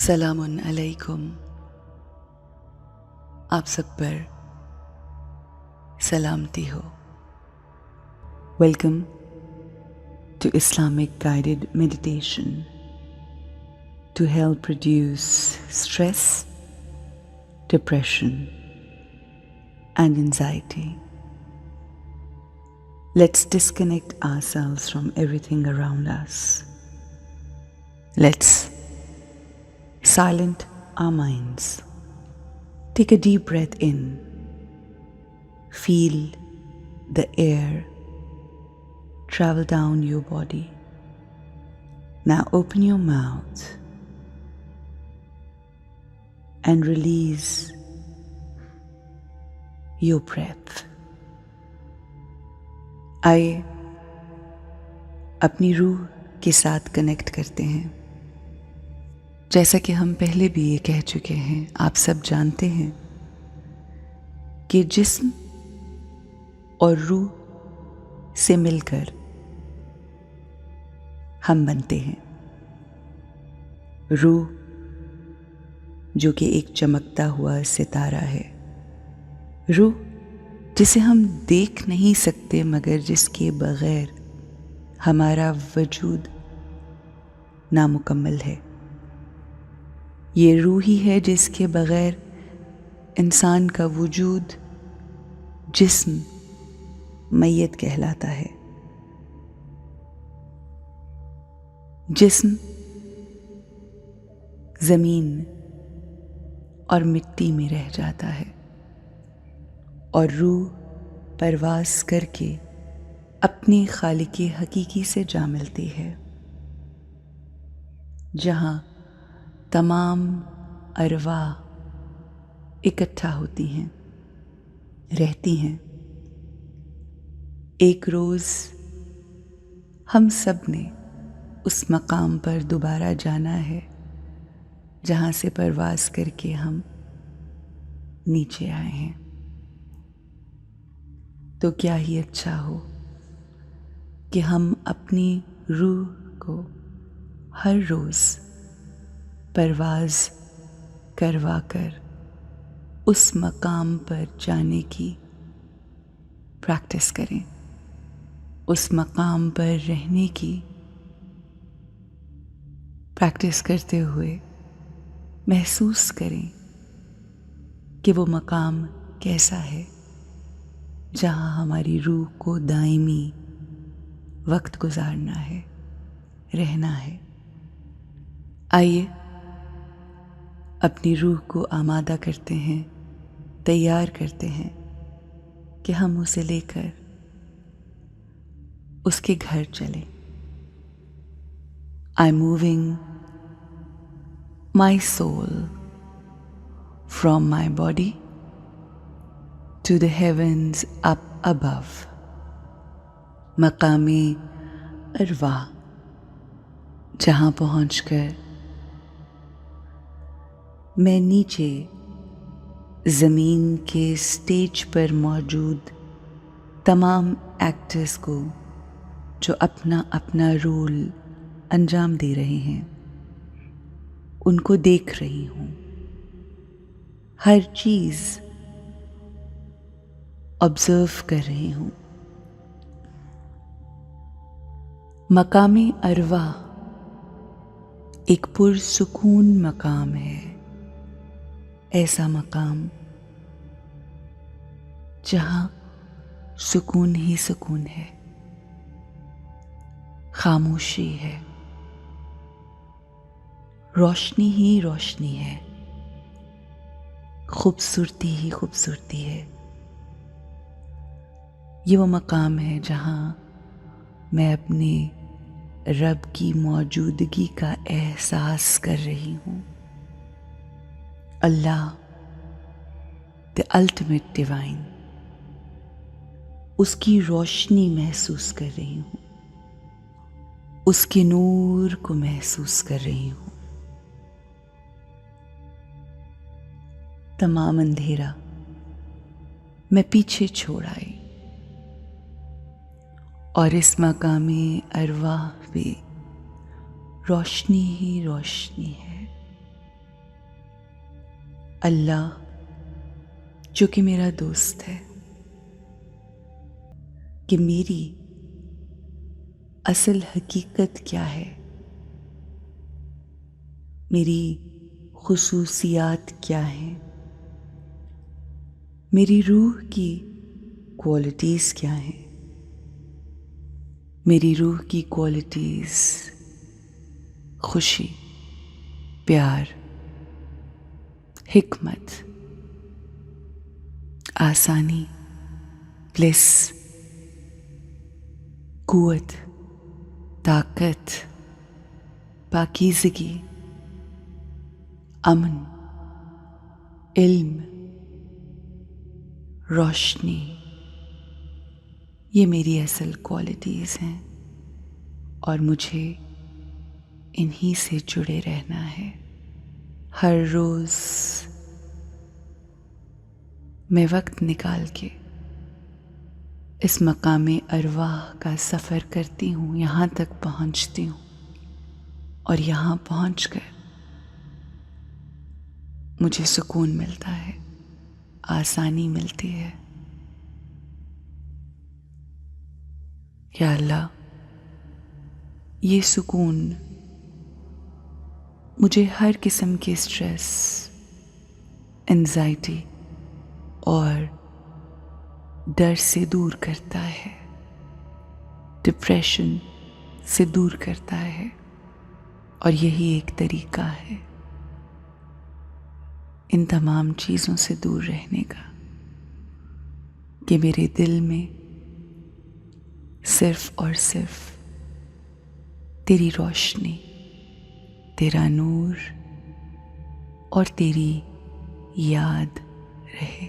सलामुन अलैकुम। आप सब पर सलामती हो। Welcome to Islamic guided meditation to help reduce stress, depression, and anxiety. Let's disconnect ourselves from everything around us. Let's silence our minds. Take a deep breath in. Feel the air travel down your body. Now open your mouth and release your breath. आइए अपनी रूह के साथ connect करते हैं। जैसा कि हम पहले भी ये कह चुके हैं, आप सब जानते हैं कि जिस्म और रूह से मिलकर हम बनते हैं। रूह जो कि एक चमकता हुआ सितारा है, रूह जिसे हम देख नहीं सकते मगर जिसके बगैर हमारा वजूद नामुकम्मल है। ये रूह ही है जिसके बगैर इंसान का वजूद जिस्म मैयत कहलाता है। जिस्म ज़मीन और मिट्टी में रह जाता है और रूह परवास करके अपने खालिक़े हकीकी से जा मिलती है, जहाँ तमाम अरवाह इकट्ठा होती हैं, रहती हैं। एक रोज़ हम सब ने उस मकाम पर दोबारा जाना है जहाँ से परवास करके हम नीचे आए हैं। तो क्या ही अच्छा हो कि हम अपनी रूह को हर रोज़ परवाज़ करवा कर उस मकाम पर जाने की प्रैक्टिस करें, उस मकाम पर रहने की प्रैक्टिस करते हुए महसूस करें कि वो मकाम कैसा है जहाँ हमारी रूह को दायमी वक्त गुजारना है, रहना है। आइए अपनी रूह को आमादा करते हैं, तैयार करते हैं कि हम उसे लेकर उसके घर चलें। I am moving my soul from my body to the heavens up above. मकामी अरवाह, जहाँ पहुँचकर मैं नीचे ज़मीन के स्टेज पर मौजूद तमाम एक्टर्स को जो अपना अपना रोल अंजाम दे रहे हैं, उनको देख रही हूँ। हर चीज़ ऑब्जर्व कर रही हूँ। मकामी अरवा एक पुरसुकून मकाम है, ऐसा मकाम जहाँ सुकून ही सुकून है, खामोशी है, रोशनी ही रोशनी है, खूबसूरती ही खूबसूरती है। ये वो मकाम है जहाँ मैं अपने रब की मौजूदगी का एहसास कर रही हूँ। अल्लाह द अल्टीमेट डिवाइन, उसकी रोशनी महसूस कर रही हूँ, उसके नूर को महसूस कर रही हूँ। तमाम अंधेरा मैं पीछे छोड़ आई और इस मकामी अरवाह पे रोशनी ही रोशनी है, अल्लाह जो कि मेरा दोस्त है, कि मेरी असल हकीकत क्या है, मेरी खुसूसियात क्या हैं, मेरी रूह की क्वालिटीज़ क्या हैं। मेरी रूह की क्वालिटीज़ खुशी, प्यार, हिकमत, आसानी, ब्लिस, कुव्वत, ताकत, पाकीज़गी, अमन, इल्म, रोशनी, ये मेरी असल क्वालिटीज़ हैं और मुझे इन्हीं से जुड़े रहना है। हर रोज़ मैं वक्त निकाल के इस मकामे अरवाह का सफ़र करती हूँ, यहाँ तक पहुँचती हूँ और यहाँ पहुँचकर मुझे सुकून मिलता है, आसानी मिलती है। या अल्लाह, ये सुकून मुझे हर किस्म के स्ट्रेस, एंजाइटी और डर से दूर करता है, डिप्रेशन से दूर करता है। और यही एक तरीका है इन तमाम चीज़ों से दूर रहने का, कि मेरे दिल में सिर्फ और सिर्फ तेरी रोशनी, तेरा नूर और तेरी याद रहे।